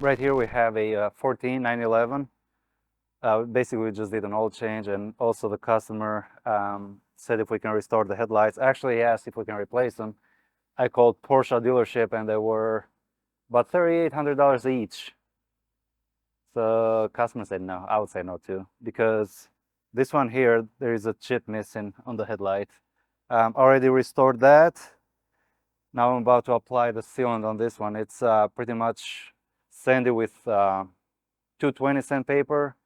right here we have a 14 911. Basically, we just did an oil change, and also the customer said if we can restore the headlights. Actually, he asked if we can replace them. I called Porsche dealership, and they were about $3,800 each. So customer said no. I would say no too, because this one here, there is a chip missing on the headlight. Already restored that. Now I'm about to apply the sealant on this one. It's pretty much sandy with 220 sandpaper,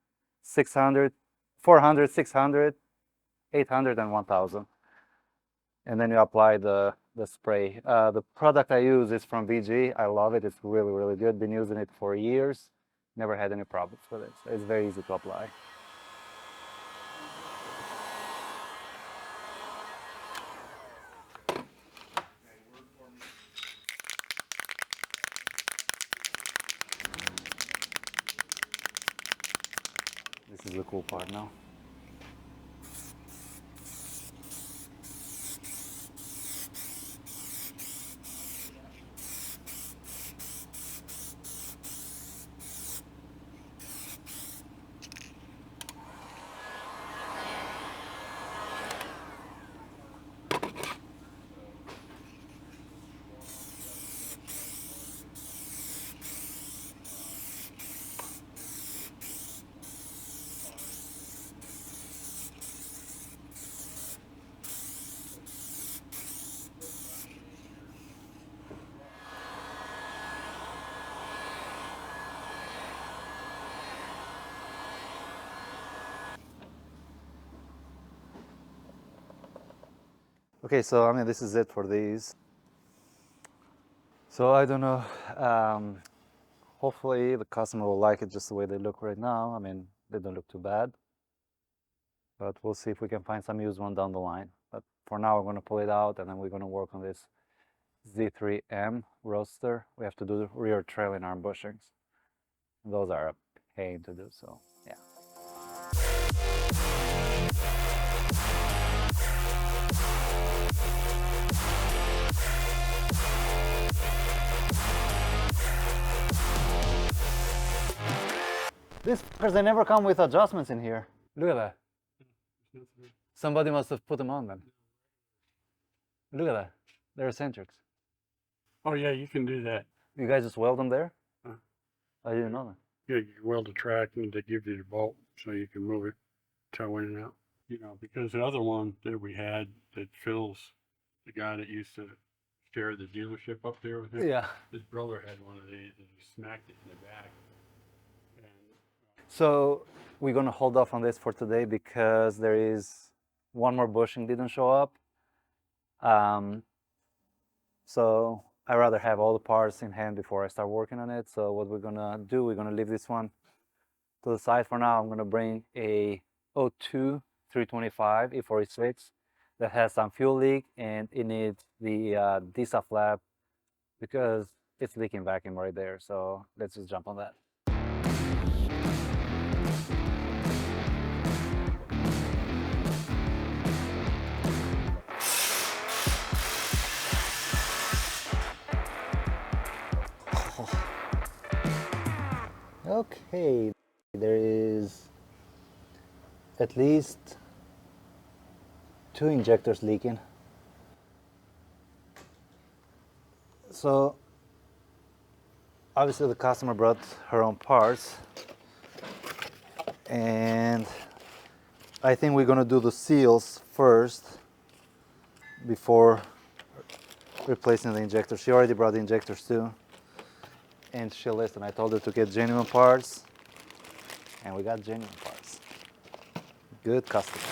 600, 400, 600, 800, and 1000. And then you apply the spray. The product I use is from VG. I love it. It's really, really good. Been using it for years. Never had any problems with it. So it's very easy to apply. This is the cool part now. Okay, so I mean, this is it for these. So I don't know. Hopefully the customer will like it just the way they look right now. I mean, they don't look too bad. But we'll see if we can find some used one down the line. But for now, we're going to pull it out, and then we're going to work on this Z3M roadster. We have to do the rear trailing arm bushings. Those are a pain to do, so yeah. These fuckers, they never come with adjustments in here. Look at that. Somebody must have put them on then. Look at that. They're eccentrics. Oh yeah, you can do that. You guys just weld them there? Huh. I didn't know that. Yeah, you weld a track and they give you the bolt so you can move it, toe in and out. You know, because the other one that we had that Phil's, the guy that used to share the dealership up there with him. Yeah. His brother had one of these and he smacked it in the back. So we're gonna hold off on this for today because there is one more bushing didn't show up. So I rather have all the parts in hand before I start working on it. So what we're gonna do, we're gonna leave this one to the side for now. I'm gonna bring a 02 325 E46 that has some fuel leak, and it needs the DSA flap because it's leaking vacuum right there. So let's just jump on that. Okay, there is at least 2 injectors leaking. So obviously the customer brought her own parts, and I think we're gonna do the seals first before replacing the injectors. She already brought the injectors too. And she listened. I told her to get genuine parts, and we got genuine parts. Good customer.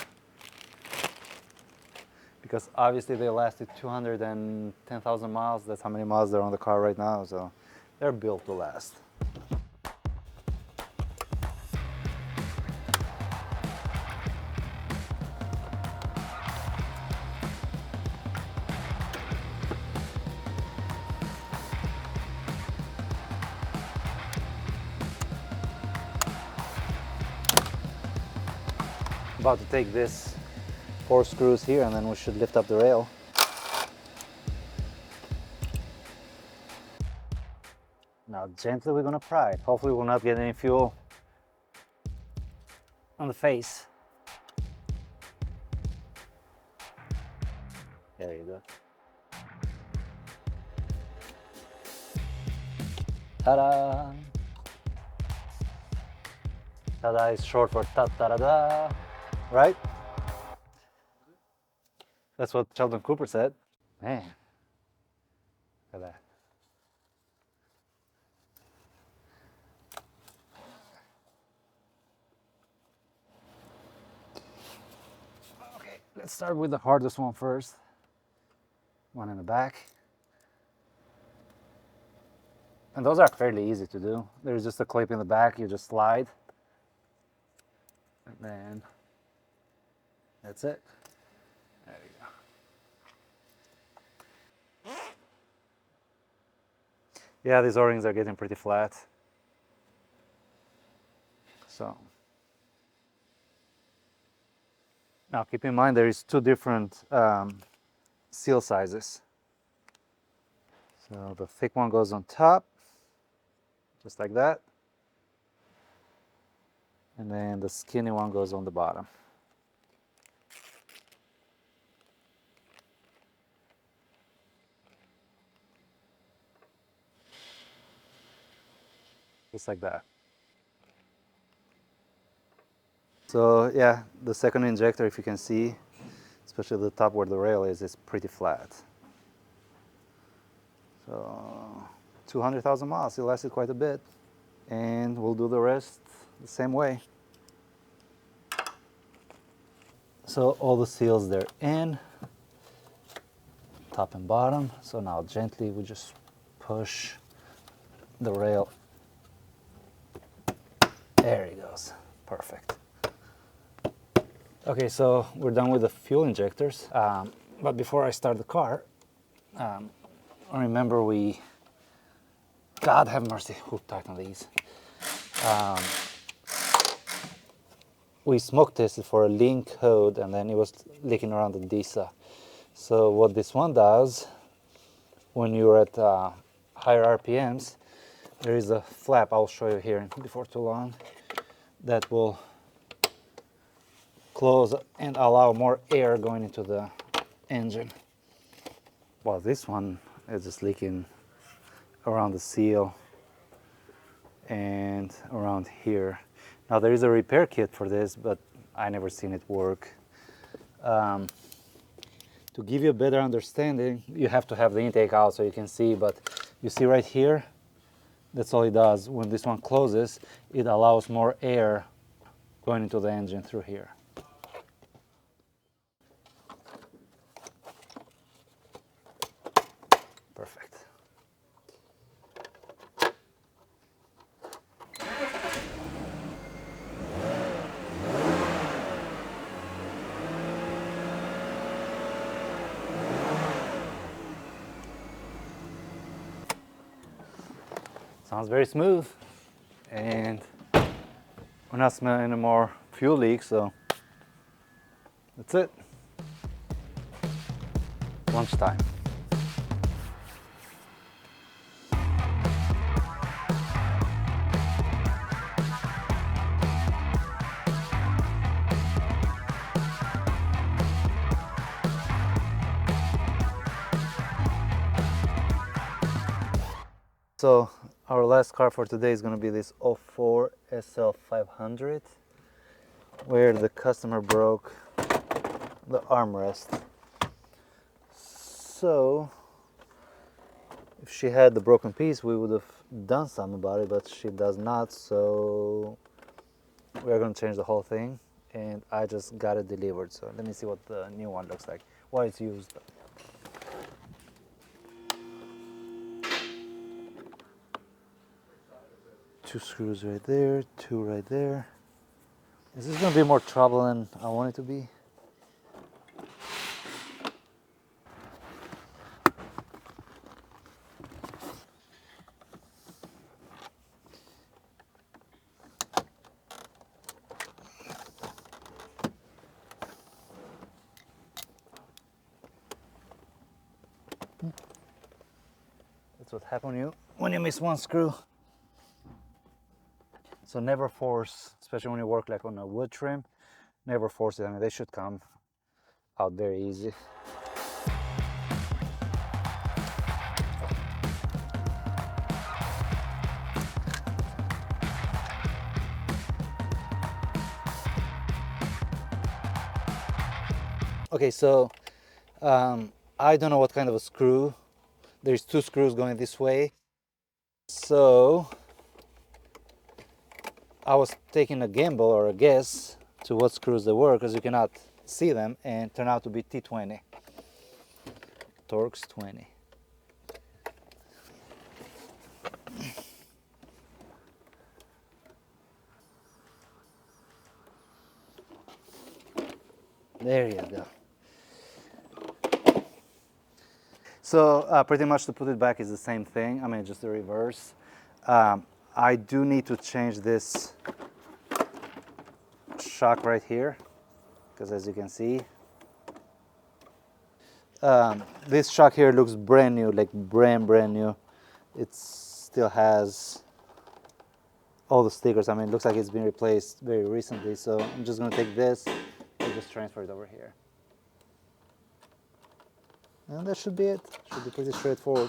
Because obviously they lasted 210,000 miles. That's how many miles they're on the car right now, so they're built to last. About to take this 4 screws here, and then we should lift up the rail. Now Now gently we're gonna pry it. Hopefully we'll not get any fuel on the face. There you go. Ta-da! Ta-da is short for ta-ta-da-da, right? That's what Sheldon Cooper said. Man, look at that. Okay, let's start with the hardest one first. One in the back. And those are fairly easy to do. There's just a clip in the back, you just slide. And then that's it. There you go. Yeah, these O-rings are getting pretty flat. So now keep in mind there is two different seal sizes. So the thick one goes on top, just like that. And then the skinny one goes on the bottom. Just like that. So yeah, the second injector, if you can see, especially the top where the rail is pretty flat. So 200,000 miles, it lasted quite a bit. And we'll do the rest the same way. So all the seals they're in, top and bottom. So now gently we just push the rail. There he goes, perfect. Okay, so we're done with the fuel injectors. But before I start the car, remember God have mercy, who tightened these? We smoke tested for a lean code and then it was leaking around the DISA. So what this one does, when you're at higher RPMs, there is a flap, I'll show you here before too long, that will close and allow more air going into the engine. Well, this one is just leaking around the seal and around here. Now there is a repair kit for this, but I never seen it work. To give you a better understanding, you have to have the intake out so you can see, but you see right here, that's all it does. When this one closes, it allows more air going into the engine through here. Perfect. Sounds very smooth, and we're not smelling any more fuel leaks, so that's it. Lunchtime. So our last car for today is going to be this 04 SL500, where the customer broke the armrest. So if she had the broken piece, we would have done something about it, but she does not, so we're going to change the whole thing, and I just got it delivered. So let me see what the new one looks like, why it's used. Two screws right there, two right there. Is this going to be more trouble than I want it to be? That's what happens when you miss one screw. So never force, especially when you work like on a wood trim, never force it. I mean, they should come out very easy. Okay, so I don't know what kind of a screw. There's two screws going this way. So I was taking a gamble or a guess to what screws they were, because you cannot see them, and turned out to be T20. Torx 20. There you go. So pretty much to put it back is the same thing. I mean, just the reverse. I do need to change this shock right here, because as you can see, this shock here looks brand new, like brand new. It still has all the stickers. I mean, it looks like it's been replaced very recently. So I'm just going to take this and just transfer it over here. And that should be it. Should be pretty straightforward.